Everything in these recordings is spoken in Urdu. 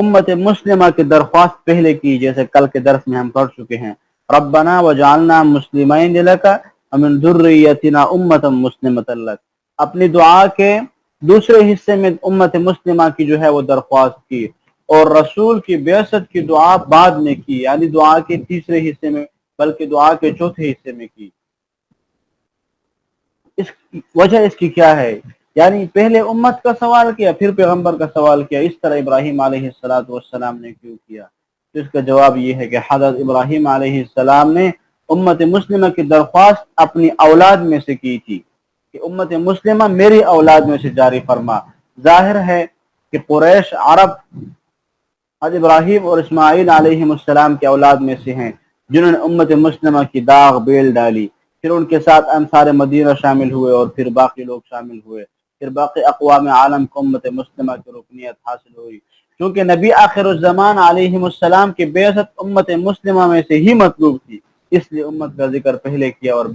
امت مسلمہ کی درخواست پہلے کی، جیسے کل کے درس میں ہم پڑھ چکے ہیں، ربنا وجعلنا مسلمین لک ومن ذریتنا امتا مسلمۃ لک۔ اپنی دعا کے دوسرے حصے میں امت مسلمہ کی جو ہے وہ درخواست کی، اور رسول کی بعثت کی دعا بعد میں کی، یعنی دعا کے تیسرے حصے میں، بلکہ دعا کے چوتھے حصے میں کی۔ اس وجہ اس کی کیا ہے؟ یعنی پہلے امت کا سوال کیا، پھر پیغمبر کا سوال کیا، اس طرح ابراہیم علیہ السلام نے کیوں کیا؟ تو اس کا جواب یہ ہے کہ حضرت ابراہیم علیہ السلام نے امت مسلمہ کی درخواست اپنی اولاد میں سے کی تھی کہ امت مسلمہ میری اولاد میں سے جاری فرما۔ ظاہر ہے کہ قریش عرب حضرت ابراہیم اور اسماعیل علیہ السلام کے اولاد میں سے ہیں جنہوں نے امت مسلمہ کی داغ بیل ڈالی، پھر ان کے ساتھ انصار مدینہ شامل ہوئے اور پھر باقی لوگ شامل ہوئے، پھر باقی اقوام عالم کو امت مسلمہ کی رکنیت حاصل ہوئی۔ کیونکہ نبی آخر الزمان علیہ السلام کی بعثت امت مسلمہ میں سے ہی مطلوب تھی، اس لیے امت کا ذکر پہلے کیا اور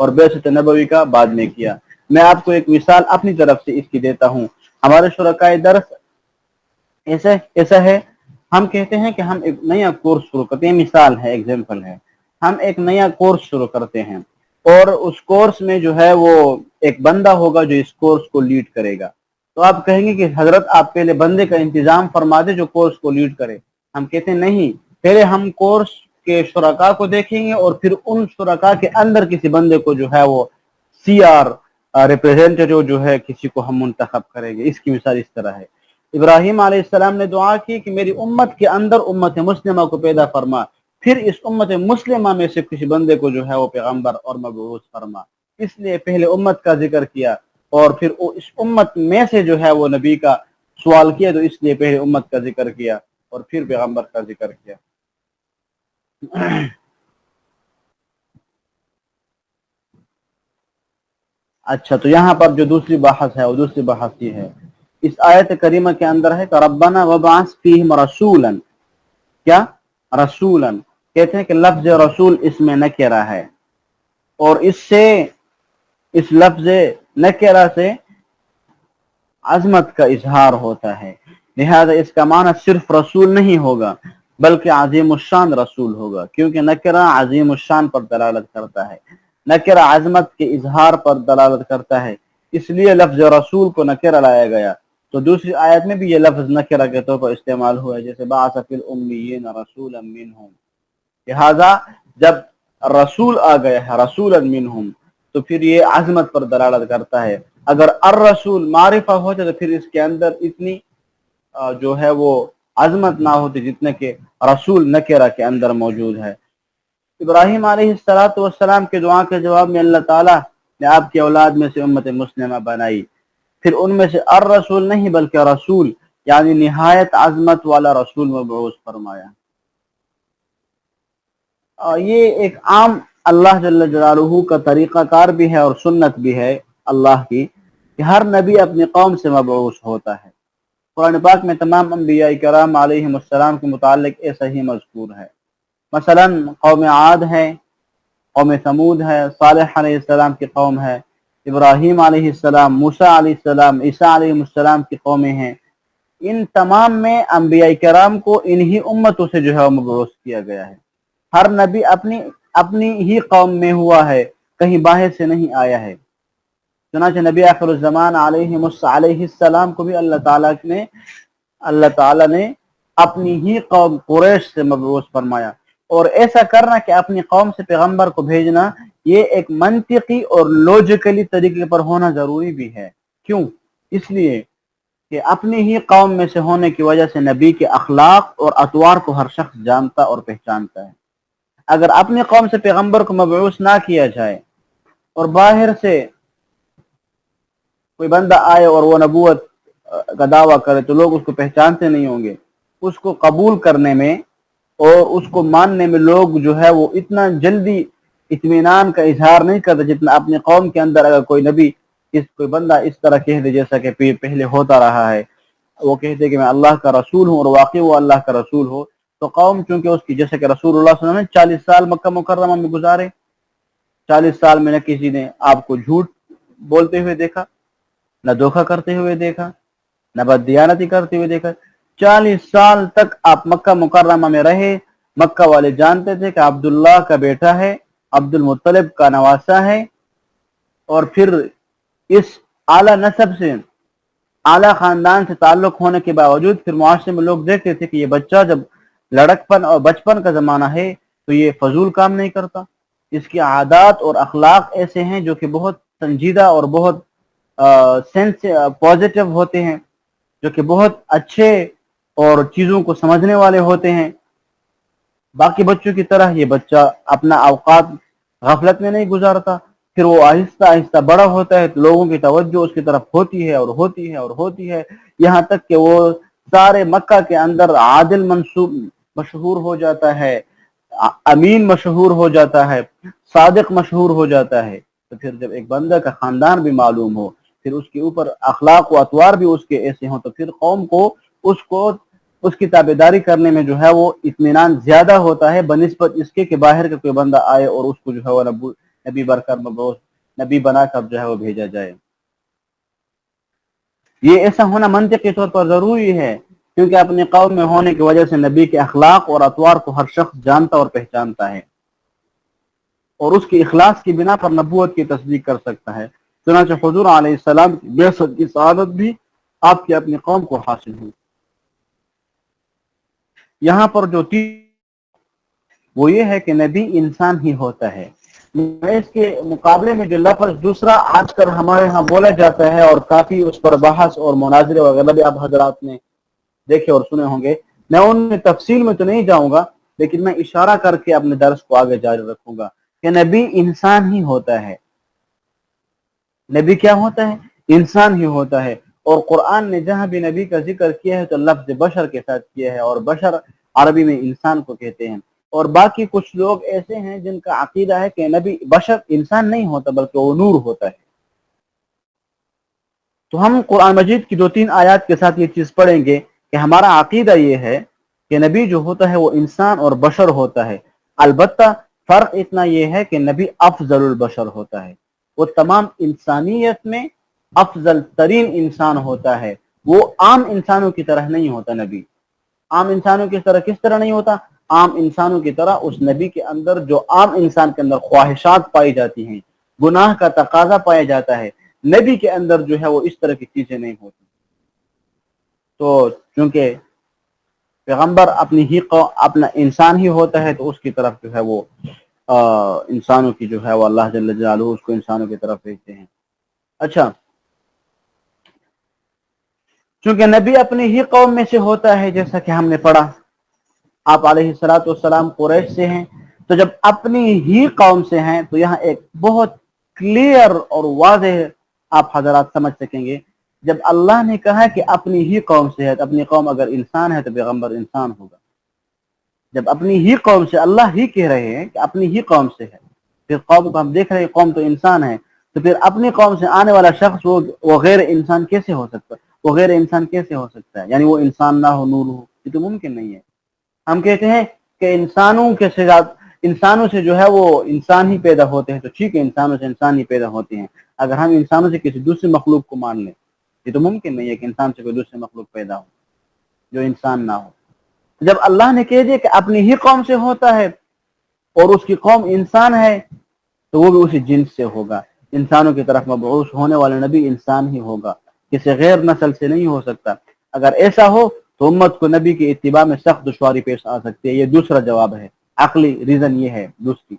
بعثت نبوی کا بعد میں کیا۔ میں آپ کو ایک مثال اپنی طرف سے اس کی دیتا ہوں۔ ہمارے شرکائے درس ایسا ہے، ہم کہتے ہیں کہ ہم ایک نیا کورس شروع کرتے ہیں، مثال ہے، ایگزامپل ہے، ہم ایک نیا کورس شروع کرتے ہیں اور اس کورس میں جو ہے وہ ایک بندہ ہوگا جو اس کورس کو لیڈ کرے گا۔ تو آپ کہیں گے کہ حضرت آپ پہلے بندے کا انتظام فرما دے جو کورس کو لیڈ کرے۔ ہم کہتے ہیں نہیں، پہلے ہم کورس کے شرکاء کو دیکھیں گے اور پھر ان شرکاء کے اندر کسی بندے کو جو ہے وہ سی آر ریپریزنٹیٹیو جو ہے کسی کو ہم منتخب کریں گے۔ اس کی مثال اس طرح ہے، ابراہیم علیہ السلام نے دعا کی کہ میری امت کے اندر امت مسلمہ کو پیدا فرما، پھر اس امت مسلمہ میں سے کسی بندے کو جو ہے وہ پیغمبر اور مبعوث فرما۔ اس لیے پہلے امت کا ذکر کیا اور پھر اس امت میں سے جو ہے وہ نبی کا سوال کیا، تو اس لیے پہلے امت کا ذکر کیا اور پھر پیغمبر کا ذکر کیا۔ اچھا، تو یہاں پر جو دوسری بحث ہے وہ دوسری بحث یہ ہے، اس آیت کریمہ کے اندر ہے کہ ربنا وبعث فیہم رسولا، کیا رسولا، کہتے ہیں کہ لفظ رسول اس میں نکرہ ہے، اور اس لفظ نکرہ سے عظمت کا اظہار ہوتا ہے، لہذا اس کا معنی صرف رسول نہیں ہوگا بلکہ عظیم الشان رسول ہوگا، کیونکہ نکرہ عظیم الشان پر دلالت کرتا ہے، نکرہ عظمت کے اظہار پر دلالت کرتا ہے، اس لیے لفظ رسول کو نکرہ لایا گیا۔ تو دوسری آیت میں بھی یہ لفظ نکرہ کے طور پر استعمال ہوا ہے، جیسے بعث فی الامیین رسولا منہم، لہذا جب رسول آ گیا ہے رسولا منہم تو پھر یہ عظمت پر دلالت کرتا ہے۔ اگر الرسول معرفہ ہوتا تو پھر اس کے اندر اتنی جو ہے وہ عظمت نہ ہوتی جتنے کہ رسول نکرہ کے اندر موجود ہے۔ ابراہیم علیہ السلام کے دعا کے جواب میں اللہ تعالیٰ نے آپ کی اولاد میں سے امت مسلمہ بنائی، پھر ان میں سے الرسول نہیں بلکہ رسول یعنی نہایت عظمت والا رسول مبعوث فرمایا۔ یہ ایک عام اللہ جل جلالہ کا طریقہ کار بھی ہے اور سنت بھی ہے اللہ کی کہ ہر نبی اپنی قوم سے مبعوث ہوتا ہے۔ قرآن پاک میں تمام انبیاء کرام علیہ السلام کے متعلق ایسا ہی مذکور ہے۔ مثلا قوم عاد ہے، قوم ثمود ہے، صالح علیہ السلام کی قوم ہے، ابراہیم علیہ السلام، موسیٰ علیہ السلام، عیسیٰ علیہ السلام کی قومیں ہیں۔ ان تمام میں انبیاء کرام کو انہی امتوں سے جو ہے مبعوث کیا گیا ہے۔ ہر نبی اپنی ہی قوم میں ہوا ہے، کہیں باہر سے نہیں آیا ہے۔ چنانچہ نبی آخر الزمان علیہ السلام کو بھی اللہ تعالیٰ نے اپنی ہی قوم قریش سے مبعوث فرمایا، اور ایسا کرنا کہ اپنی قوم سے پیغمبر کو بھیجنا یہ ایک منطقی اور لوجیکلی طریقے پر ہونا ضروری بھی ہے۔ کیوں؟ اس لیے کہ اپنی ہی قوم میں سے ہونے کی وجہ سے نبی کے اخلاق اور اطوار کو ہر شخص جانتا اور پہچانتا ہے۔ اگر اپنی قوم سے پیغمبر کو مبعوث نہ کیا جائے اور باہر سے کوئی بندہ آئے اور وہ نبوت کا دعویٰ کرے تو لوگ اس کو پہچانتے نہیں ہوں گے، اس کو قبول کرنے میں اور اس کو ماننے میں لوگ جو ہے وہ اتنا جلدی اطمینان کا اظہار نہیں کرتے جتنا اپنی قوم کے اندر اگر کوئی بندہ اس طرح کہہ دے جیسا کہ پہلے ہوتا رہا ہے، وہ کہتے کہ میں اللہ کا رسول ہوں اور واقعی وہ اللہ کا رسول ہو، تو قوم چونکہ اس کی جیسے کہ رسول اللہ صلی اللہ علیہ وسلم نے 40 سال مکہ مکرمہ میں گزارے، 40 سال میں نہ کسی نے آپ کو جھوٹ بولتے ہوئے دیکھا، نہ دھوکہ کرتے ہوئے دیکھا، نہ بددیانتی کرتے ہوئے دیکھا۔ 40 سال تک آپ مکہ مکرمہ میں رہے، مکہ والے جانتے تھے کہ عبداللہ کا بیٹا ہے، عبد المطلب کا نواسہ ہے، اور پھر اس اعلیٰ نسب سے، اعلیٰ خاندان سے تعلق ہونے کے باوجود پھر معاشرے میں لوگ دیکھتے تھے کہ یہ بچہ جب لڑکپن اور بچپن کا زمانہ ہے تو یہ فضول کام نہیں کرتا، اس کی عادات اور اخلاق ایسے ہیں جو کہ بہت سنجیدہ اور بہت سینس پازیٹیو ہوتے ہیں، جو کہ بہت اچھے اور چیزوں کو سمجھنے والے ہوتے ہیں۔ باقی بچوں کی طرح یہ بچہ اپنا اوقات غفلت میں نہیں گزارتا، پھر وہ آہستہ آہستہ بڑا ہوتا ہے تو لوگوں کی توجہ اس کی طرف ہوتی ہے اور ہوتی ہے اور ہوتی ہے، یہاں تک کہ وہ سارے مکہ کے اندر عادل مشہور ہو جاتا ہے، امین مشہور ہو جاتا ہے، صادق مشہور ہو جاتا ہے۔ تو پھر جب ایک بندہ کا خاندان بھی معلوم ہو، پھر اس کے اوپر اخلاق و اطوار بھی اس کے ایسے ہوں، تو پھر قوم کو اس کی تابعداری کرنے میں جو ہے وہ اطمینان زیادہ ہوتا ہے بنسبت اس کے کہ باہر کا کوئی بندہ آئے اور اس کو جو ہے وہ نبی بنا کر جو ہے وہ بھیجا جائے۔ یہ ایسا ہونا منطقی طور پر ضروری ہے، کیونکہ اپنی قوم میں ہونے کی وجہ سے نبی کے اخلاق اور اطوار کو ہر شخص جانتا اور پہچانتا ہے، اور اس کی اخلاص کی بنا پر نبوت کی تصدیق کر سکتا ہے۔ چنانچہ حضور علیہ السلام کی بعثت کی سعادت بھی آپ کی اپنی قوم کو حاصل ہوئی۔ یہاں پر جو وہ یہ ہے کہ نبی انسان ہی ہوتا ہے۔ اس کے مقابلے میں جو لفظ دوسرا آج کل ہمارے ہاں بولا جاتا ہے اور کافی اس پر بحث اور مناظرے وغیرہ بھی آپ حضرات نے دیکھے اور سنے ہوں گے، میں ان میں تفصیل میں تو نہیں جاؤں گا، لیکن میں اشارہ کر کے اپنے درس کو آگے جاری رکھوں گا کہ نبی انسان ہی ہوتا ہے۔ نبی کیا ہوتا ہے؟ انسان ہی ہوتا ہے، اور قرآن نے جہاں بھی نبی کا ذکر کیا ہے تو لفظ بشر کے ساتھ کیا ہے، اور بشر عربی میں انسان کو کہتے ہیں۔ اور باقی کچھ لوگ ایسے ہیں جن کا عقیدہ ہے کہ نبی بشر انسان نہیں ہوتا بلکہ وہ نور ہوتا ہے۔ تو ہم قرآن مجید کی 2-3 آیات کے ساتھ یہ چیز پڑھیں گے کہ ہمارا عقیدہ یہ ہے کہ نبی جو ہوتا ہے وہ انسان اور بشر ہوتا ہے، البتہ فرق اتنا یہ ہے کہ نبی افضل البشر ہوتا ہے، وہ تمام انسانیت میں افضل ترین انسان ہوتا ہے، وہ عام انسانوں کی طرح نہیں ہوتا۔ نبی عام انسانوں کی طرح کس طرح نہیں ہوتا؟ عام انسانوں کی طرح اس نبی کے اندر جو عام انسان کے اندر خواہشات پائی جاتی ہیں، گناہ کا تقاضا پایا جاتا ہے، نبی کے اندر جو ہے وہ اس طرح کی چیزیں نہیں ہوتی۔ تو چونکہ پیغمبر اپنا انسان ہی ہوتا ہے تو اس کی طرف جو ہے وہ انسانوں کی جو ہے وہ اللہ جل جلالہ اس کو انسانوں کی طرف بھیجتے ہیں۔ اچھا، چونکہ نبی اپنی ہی قوم میں سے ہوتا ہے، جیسا کہ ہم نے پڑھا آپ علیہ الصلوۃ والسلام قریش سے ہیں، تو جب اپنی ہی قوم سے ہیں تو یہاں ایک بہت کلیئر اور واضح آپ حضرات سمجھ سکیں گے، جب اللہ نے کہا کہ اپنی ہی قوم سے ہے، تو اپنی قوم اگر انسان ہے تو پیغمبر انسان ہوگا۔ جب اپنی ہی قوم سے اللہ ہی کہہ رہے ہیں کہ اپنی ہی قوم سے ہے، پھر قوم کو ہم دیکھ رہے ہیں قوم تو انسان ہے، تو پھر اپنی قوم سے آنے والا شخص وہ غیر انسان کیسے ہو سکتا ہے؟ وہ غیر انسان کیسے ہو سکتا ہے؟ یعنی وہ انسان نہ ہو نور ہو، یہ تو ممکن نہیں ہے۔ ہم کہتے ہیں کہ انسانوں سے جو ہے وہ انسان ہی پیدا ہوتے ہیں، تو ٹھیک ہے، انسانوں سے انسان ہی پیدا ہوتے ہیں، اگر ہم انسانوں سے کسی دوسری مخلوق کو مان لیں، یہ تو ممکن نہیں ہے کہ انسان سے کوئی دوسری مخلوق پیدا ہو جو انسان نہ ہو۔ جب اللہ نے کہہ دیا کہ اپنی ہی قوم سے ہوتا ہے اور اس کی قوم انسان ہے، تو وہ بھی اسی جنس سے ہوگا، انسانوں کی طرف مبعوث ہونے والا نبی انسان ہی ہوگا، کسی غیر نسل سے نہیں ہو سکتا۔ اگر ایسا ہو تو امت کو نبی کی اتباع میں سخت دشواری پیش آ سکتی ہے، یہ دوسرا جواب ہے، عقلی ریزن یہ ہے دوسری۔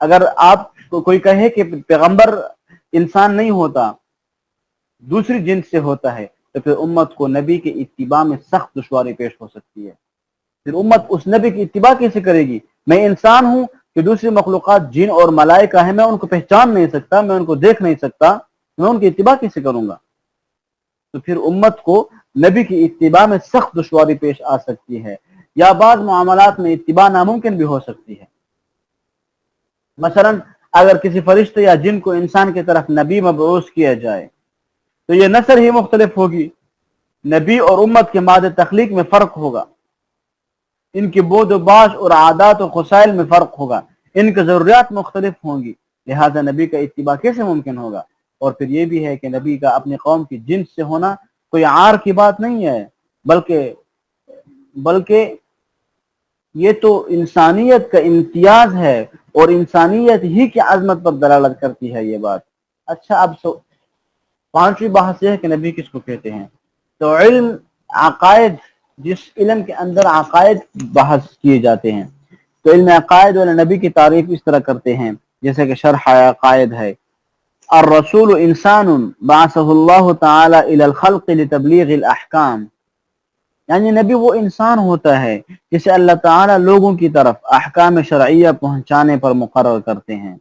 اگر آپ کو کوئی کہے کہ پیغمبر انسان نہیں ہوتا، دوسری جنس سے ہوتا ہے، تو پھر امت کو نبی کی اتباع میں سخت دشواری پیش ہو سکتی ہے۔ پھر امت اس نبی کی اتباع کیسے کرے گی؟ میں انسان ہوں کہ دوسری مخلوقات جن اور ملائکہ ہیں، میں ان کو پہچان نہیں سکتا، میں ان کو دیکھ نہیں سکتا، میں ان کی اتباع کیسے کروں گا؟ تو پھر امت کو نبی کی اتباع میں سخت دشواری پیش آ سکتی ہے، یا بعض معاملات میں اتباع ناممکن بھی ہو سکتی ہے۔ مثلا اگر کسی فرشتے یا جن کو انسان کی طرف نبی مبعوث کیا جائے تو یہ نسل ہی مختلف ہوگی، نبی اور امت کے مادہ تخلیق میں فرق ہوگا، ان کی بود و باش اور عادات و خصائل میں فرق ہوگا، ان کی ضروریات مختلف ہوں گی، لہذا نبی کا اتباع کیسے ممکن ہوگا؟ اور پھر یہ بھی ہے کہ نبی کا اپنی قوم کی جنس سے ہونا کوئی عار کی بات نہیں ہے، بلکہ یہ تو انسانیت کا امتیاز ہے، اور انسانیت ہی کی عظمت پر دلالت کرتی ہے یہ بات۔ اچھا، اب پانچویں بحث یہ ہے کہ نبی کس کو کہتے ہیں؟ تو علم عقائد، جس علم کے اندر عقائد بحث کیے جاتے ہیں، تو علم عقائد والے نبی کی تعریف اس طرح کرتے ہیں، جیسے کہ شرح عقائد ہے: الرسول انسان بعثه اللہ تعالی الى الخلق لتبلیغ الاحکام، یعنی نبی وہ انسان ہوتا ہے جسے اللہ تعالی لوگوں کی طرف احکام شرعیہ پہنچانے پر مقرر کرتے ہیں۔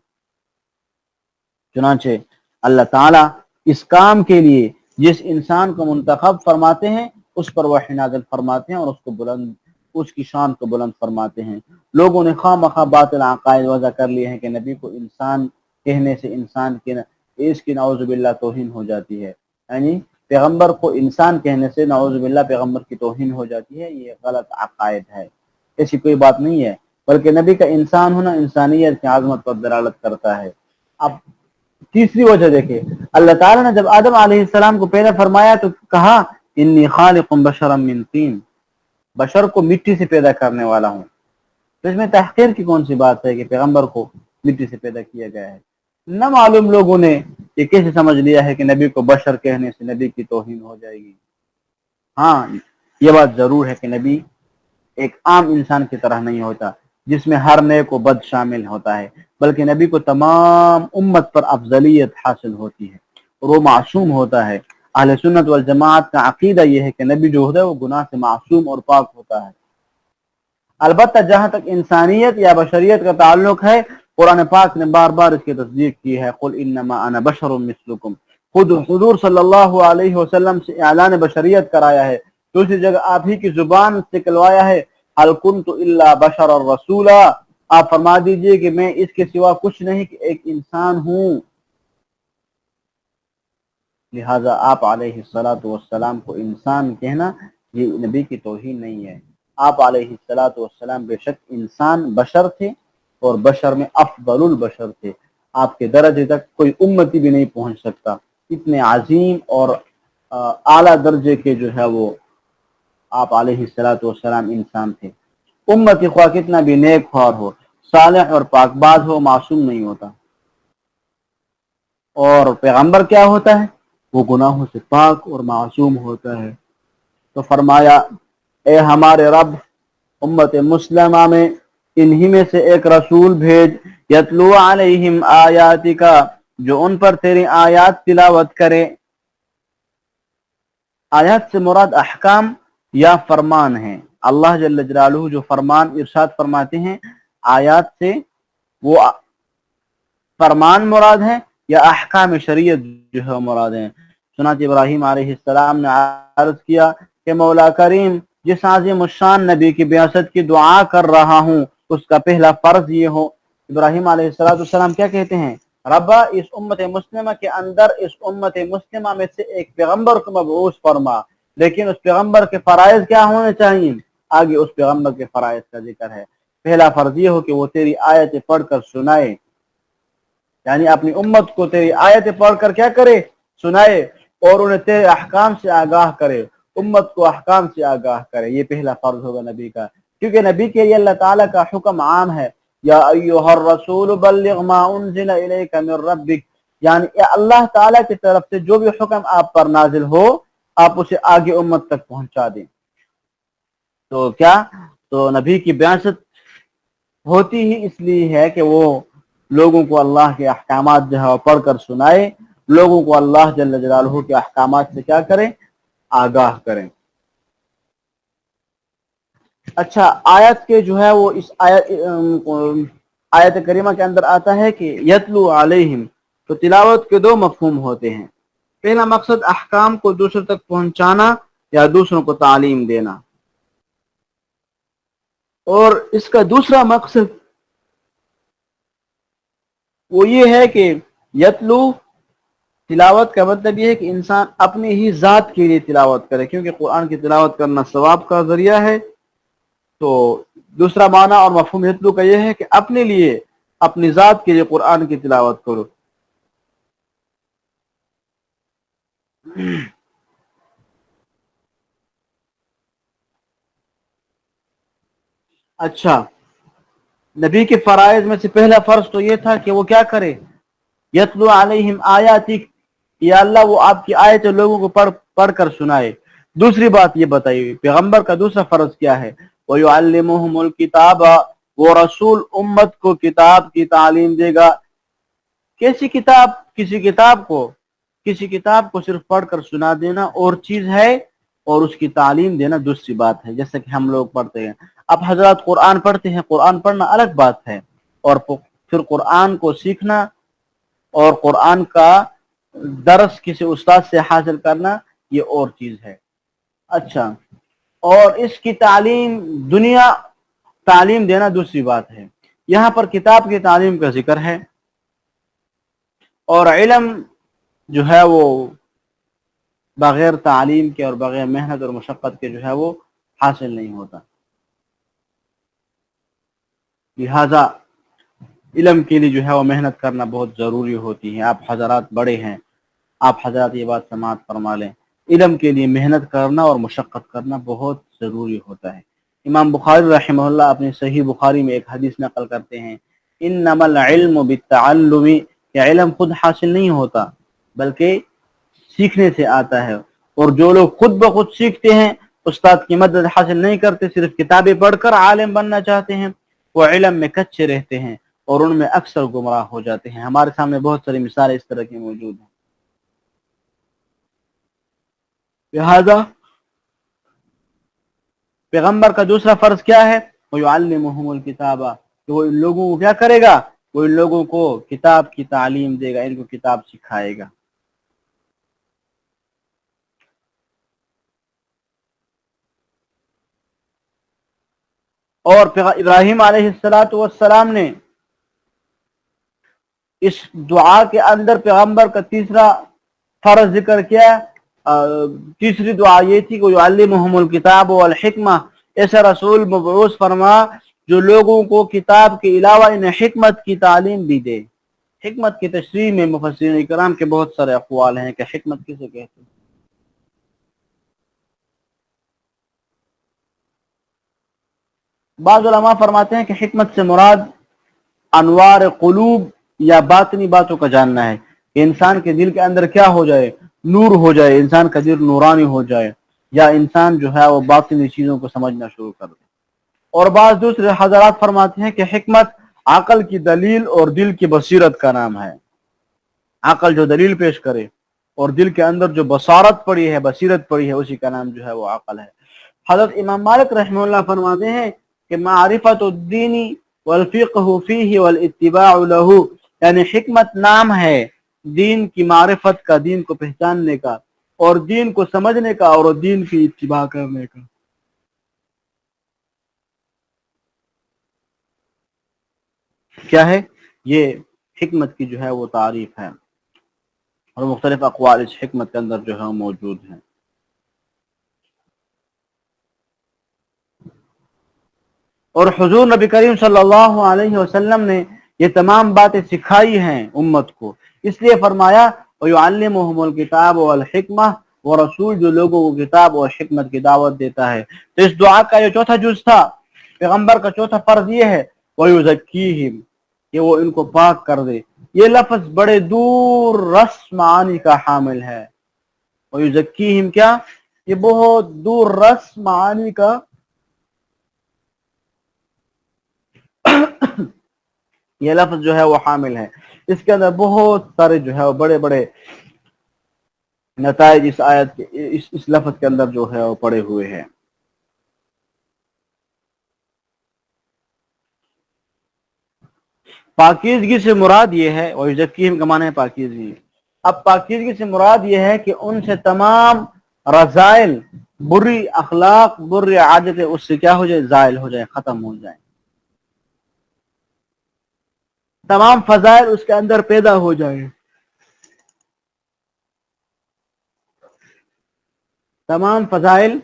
چنانچہ اللہ تعالی اس کام کے لیے جس انسان کو منتخب فرماتے ہیں اس پر وحی نازل فرماتے ہیں، اور اس کی شان کو بلند فرماتے ہیں۔ لوگوں نے خواہ مخواہ باطل عقائد وضع کر لیے ہیں کہ نبی کو انسان کہنے سے انسان کے اس کی نعوذ باللہ توہین ہو جاتی ہے، یعنی پیغمبر کو انسان کہنے سے نعوذ باللہ پیغمبر کی توہین ہو جاتی ہے۔ یہ غلط عقائد ہے، ایسی کوئی بات نہیں ہے، بلکہ نبی کا انسان ہونا انسانیت کی عظمت پر دلالت کرتا ہے۔ اب تیسری وجہ دیکھیں، اللہ تعالیٰ نے جب آدم علیہ السلام کو پیدا فرمایا تو کہا انی خالق بشرا من طین، بشر کو مٹی سے پیدا کرنے والا ہوں۔ تو اس میں تحقیر کی کون سی بات ہے کہ پیغمبر کو مٹی سے پیدا کیا گیا ہے؟ نہ معلوم لوگوں نے یہ کیسے سمجھ لیا ہے کہ نبی کو بشر کہنے سے نبی کی توہین ہو جائے گی۔ ہاں، یہ بات ضرور ہے کہ نبی ایک عام انسان کی طرح نہیں ہوتا جس میں ہر نیک و بد شامل ہوتا ہے، بلکہ نبی کو تمام امت پر افضلیت حاصل ہوتی ہے، اور وہ معصوم ہوتا ہے۔ اہل سنت والجماعت کا عقیدہ یہ ہے کہ نبی جو ہوتا ہے وہ گناہ سے معصوم اور پاک ہوتا ہے۔ البتہ جہاں تک انسانیت یا بشریت کا تعلق ہے، قرآن پاک نے بار بار اس کی تصدیق کی ہے۔ قل انما انا بشر مثلکم، خود حضور صلی اللہ علیہ وسلم سے اعلان بشریت کرایا ہے، دوسری جگہ آپ ہی کی زبان سے کلوایا ہے هل كنت الا بشر الرسول، آپ فرما دیجئے کہ میں اس کے سوا کچھ نہیں کہ ایک انسان ہوں۔ لہٰذا آپ علیہ الصلاۃ والسلام کو انسان کہنا یہ نبی کی توہین نہیں ہے۔ آپ علیہ الصلاۃ والسلام بے شک انسان بشر تھے، اور بشر میں افضل البشر تھے۔ آپ کے درجے تک کوئی امتی بھی نہیں پہنچ سکتا، اتنے عظیم اور اعلیٰ درجے کے جو ہے وہ آپ علیہ الصلاۃ والسلام انسان تھے۔ امتی خواہ کتنا بھی نیک خوار ہو، صالح اور پاک باز ہو، معصوم نہیں ہوتا۔ اور پیغمبر کیا ہوتا ہے؟ وہ گناہوں سے پاک اور معصوم ہوتا ہے۔ تو فرمایا اے ہمارے رب، امت مسلمہ میں انہی میں سے ایک رسول بھیج، یتلو علیہم آیاتک، جو ان پر تیری آیات تلاوت کرے۔ آیات سے مراد احکام یا فرمان ہیں۔ اللہ جل جلالہ جو فرمان ارشاد فرماتے ہیں، آیات سے وہ فرمان مراد ہے یا احکام شریعت جو ہے مراد ہیں۔ چنانچہ ابراہیم علیہ السلام نے عرض کیا کہ مولا کریم، جس عظیم الشان نبی کی بعثت کی دعا کر رہا ہوں اس کا پہلا فرض یہ ہو۔ ابراہیم علیہ السلام کیا کہتے ہیں؟ ربا، اس امت مسلمہ کے اندر اس امت مسلمہ میں سے ایک پیغمبر کو مبعوث فرما، لیکن اس پیغمبر کے فرائض کیا ہونے چاہیے؟ آگے اس پیغمبر کے فرائض کا ذکر ہے۔ پہلا فرض یہ ہو کہ وہ تیری آیتیں پڑھ کر سنائے، یعنی اپنی امت کو تیری آیتیں پڑھ کر کیا کرے؟ سنائے، اور انہیں تیرے احکام سے آگاہ کرے، امت کو احکام سے آگاہ کرے۔ یہ پہلا فرض ہوگا نبی کا، کیونکہ نبی کے لیے اللہ تعالیٰ کا حکم عام ہے، یا ایھا الرسول بلغ ما انزل الیک من ربک، یعنی اللہ تعالیٰ کی طرف سے جو بھی حکم آپ پر نازل ہو آپ اسے آگے امت تک پہنچا دیں۔ تو کیا تو نبی کی بعثت ہوتی ہی اس لیے ہے کہ وہ لوگوں کو اللہ کے احکامات جو ہے پڑھ کر سنائے، لوگوں کو اللہ جل جلالہ کے احکامات سے کیا کریں؟ آگاہ کریں۔ اچھا، آیت کے جو ہے وہ اس آیت کریمہ کے اندر آتا ہے کہ یتلو علیہم، تو تلاوت کے دو مفہوم ہوتے ہیں۔ پہلا مقصد احکام کو دوسروں تک پہنچانا یا دوسروں کو تعلیم دینا، اور اس کا دوسرا مقصد وہ یہ ہے کہ یتلو، تلاوت کا مطلب یہ ہے کہ انسان اپنی ہی ذات کے لیے تلاوت کرے، کیونکہ قرآن کی تلاوت کرنا ثواب کا ذریعہ ہے۔ تو دوسرا معنی اور مفہوم یتلو کا یہ ہے کہ اپنے لیے، اپنی ذات کے لیے قرآن کی تلاوت کرو۔ اچھا، نبی کے فرائض میں سے پہلا فرض تو یہ تھا کہ وہ کیا کرے؟ یتلو علیہم آیاتک، یا اللہ وہ آپ کی آیتیں لوگوں کو پڑھ کر سنائے۔ دوسری بات یہ بتائیے پیغمبر کا دوسرا فرض کیا ہے؟ وَيُعَلِّمُهُمُ الْكِتَابَ، وہ رسول امت کو کتاب کی تعلیم دے گا۔ کیسی کتاب؟ کسی کتاب کو صرف پڑھ کر سنا دینا اور چیز ہے، اور اس کی تعلیم دینا دوسری بات ہے، جیسے کہ ہم لوگ پڑھتے ہیں۔ اب حضرات قرآن پڑھتے ہیں، قرآن پڑھنا الگ بات ہے، اور پھر قرآن کو سیکھنا اور قرآن کا درس کسی استاد سے حاصل کرنا یہ اور چیز ہے۔ اچھا، اور اس کی تعلیم دینا دوسری بات ہے۔ یہاں پر کتاب کی تعلیم کا ذکر ہے، اور علم جو ہے وہ بغیر تعلیم کے اور بغیر محنت اور مشقت کے جو ہے وہ حاصل نہیں ہوتا۔ لہذا علم کے لیے جو ہے وہ محنت کرنا بہت ضروری ہوتی ہے۔ آپ حضرات بڑے ہیں، آپ حضرات یہ بات سماعت فرما لیں، علم کے لیے محنت کرنا اور مشقت کرنا بہت ضروری ہوتا ہے۔ امام بخاری رحمہ اللہ اپنے صحیح بخاری میں ایک حدیث نقل کرتے ہیں، انما العلم بالتعلم، کہ علم خود حاصل نہیں ہوتا بلکہ سیکھنے سے آتا ہے، اور جو لوگ خود بخود سیکھتے ہیں، استاد کی مدد حاصل نہیں کرتے، صرف کتابیں پڑھ کر عالم بننا چاہتے ہیں، وہ علم میں کچے رہتے ہیں اور ان میں اکثر گمراہ ہو جاتے ہیں۔ ہمارے سامنے بہت ساری مثالیں اس طرح کی موجود ہیں۔ لہذا پیغمبر کا دوسرا فرض کیا ہے؟ وَيُعَلِّمُهُمُ الْكِتَابَ، کہ وہ ان لوگوں کو کیا کرے گا؟ وہ ان لوگوں کو کتاب کی تعلیم دے گا، ان کو کتاب سکھائے گا۔ اور ابراہیم علیہ السلام نے اس دعا کے اندر پیغمبر کا تیسرا فرض ذکر کیا۔ تیسری دعا یہ تھی کہ یعلمہم الکتاب والحکمہ، ایسا رسول مبعوث فرما جو لوگوں کو کتاب کے علاوہ انہیں حکمت کی تعلیم بھی دے۔ حکمت کی تشریح میں مفسرین کرام کے بہت سارے اقوال ہیں کہ حکمت کسے کہتے ہیں۔ بعض علماء فرماتے ہیں کہ حکمت سے مراد انوار قلوب یا باطنی باتوں کا جاننا ہے، کہ انسان کے دل کے اندر کیا ہو جائے؟ نور ہو جائے، انسان کا دل نورانی ہو جائے، یا انسان جو ہے وہ باطنی چیزوں کو سمجھنا شروع کر دے۔ اور بعض دوسرے حضرات فرماتے ہیں کہ حکمت عقل کی دلیل اور دل کی بصیرت کا نام ہے۔ عقل جو دلیل پیش کرے اور دل کے اندر جو بصارت پڑی ہے، بصیرت پڑی ہے، اسی کا نام جو ہے وہ عقل ہے۔ حضرت امام مالک رحمہ اللہ فرماتے ہیں کہ معرفت الدین والفقہ فیہ والاتباع لہ، یعنی حکمت نام ہے دین کی معرفت کا، دین کو پہچاننے کا، اور دین کو سمجھنے کا، اور دین کی اتباع کرنے کا۔ کیا ہے یہ؟ حکمت کی جو ہے وہ تعریف ہے، اور مختلف اقوال اس حکمت کے اندر جو ہے موجود ہیں۔ اور حضور نبی کریم صلی اللہ علیہ وسلم نے یہ تمام باتیں سکھائی ہیں امت کو، اس لیے فرمایا وَيُعَلِّمُهُمُ الْكِتَابَ وَالْحِكْمَةَ، وہ رسول جو لوگوں کو کتاب اور حکمت کی دعوت دیتا ہے۔ تو اس دعا کا یہ چوتھا جز تھا، پیغمبر کا چوتھا فرض یہ ہے وَيُزَكِّيهِمْ، کہ وہ ان کو پاک کر دے۔ یہ لفظ بڑے دور رس معانی کا حامل ہے۔ وَيُزَكِّيهِمْ کیا؟ یہ بہت دور رس معانی کا یہ لفظ جو ہے وہ حامل ہے۔ اس کے اندر بہت سارے جو ہے وہ بڑے بڑے نتائج اس آیت کے اس لفظ کے اندر جو ہے وہ پڑے ہوئے ہیں۔ پاکیزگی سے مراد یہ ہے، اور یزکیہم کا معنی ہے پاکیزگی۔ اب پاکیزگی سے مراد یہ ہے کہ ان سے تمام رذائل، بری اخلاق، بری عادتیں اس سے کیا ہو جائے؟ زائل ہو جائے، ختم ہو جائے، تمام فضائل اس کے اندر پیدا ہو جائیں، تمام فضائل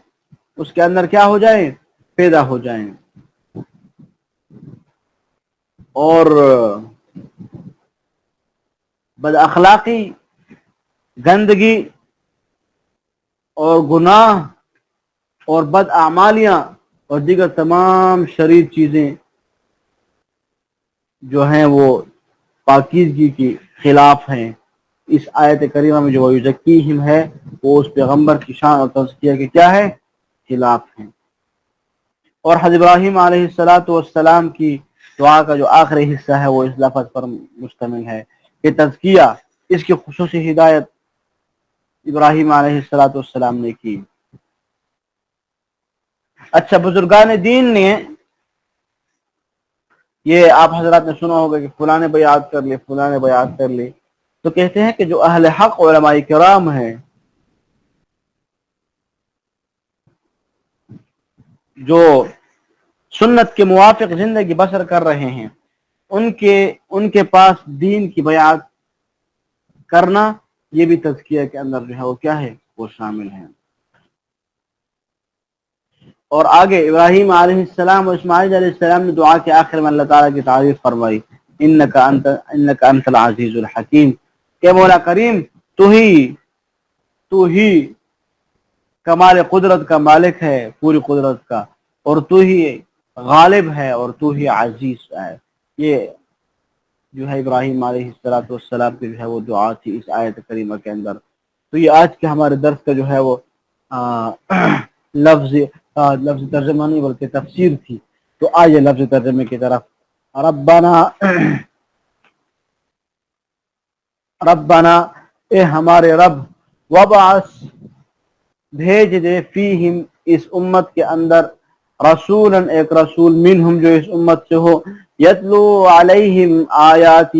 اس کے اندر کیا ہو جائیں؟ پیدا ہو جائیں، اور بد اخلاقی، گندگی اور گناہ اور بد اعمالیاں اور دیگر تمام شرعی چیزیں جو ہیں وہ پاکیزگی کی خلاف ہیں۔ اس آیت کریمہ میں جو وَيُزَكِّيهِمْ ہے وہ اس پیغمبر کی شان اور تزکیہ کے کیا ہے؟ خلاف ہیں۔ اور حضرت ابراہیم علیہ السلام کی دعا کا جو آخری حصہ ہے وہ اس لفظ پر مشتمل ہے کہ تزکیہ، اس کی خصوصی ہدایت ابراہیم علیہ السلام نے کی۔ اچھا، بزرگان دین نے یہ آپ حضرات نے سنا ہوگا کہ فلاں نے بیعت کر لی، فلاں نے بیعت کر لی، تو کہتے ہیں کہ جو اہل حق علماء کرام ہیں، جو سنت کے موافق زندگی بسر کر رہے ہیں، ان کے پاس دین کی بیعت کرنا یہ بھی تزکیہ کے اندر جو ہے وہ کیا ہے؟ وہ شامل ہے۔ اور آگے ابراہیم علیہ السلام اور اسماعیل علیہ السلام نے دعا کے آخر میں اللہ تعالیٰ کی تعریف فرمائی، انکا انت العزیز الحکیم، کہ مولا کریم تو ہی کمال قدرت کا مالک ہے، پوری قدرت کا، اور تو ہی غالب ہے اور تو ہی عزیز ہے۔ یہ جو ہے ابراہیم علیہ السلام کی جو ہے وہ دعا تھی اس آیت کریمہ کے اندر۔ تو یہ آج کے ہمارے درس کا جو ہے وہ لفظ ترجمہ نہیں بلکہ تفسیر تھی۔ تو آئیے لفظ ترجمے کی طرف۔ ربنا اے ہمارے رب، وبعث بھیج دے، فیہم اس امت کے اندر، رسولا ایک رسول، منہم جو اس امت سے ہو، یتلو علیہم آیاتہ،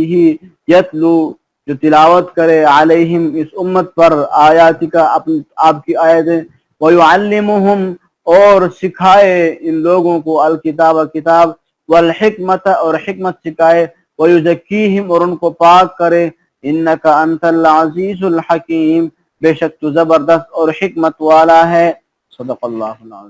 یتلو جو تلاوت کرے، علیہم اس امت پر، آیاتی کا آپ کی آیتیں، ویعلمہم اور سکھائے ان لوگوں کو، الکتاب کتاب، والحکمت اور حکمت سکھائے، ویزکیہم اور ان کو پاک کرے، انکا انت العزیز الحکیم، بے شک تو زبردست اور حکمت والا ہے۔ صدق اللہ العظیم۔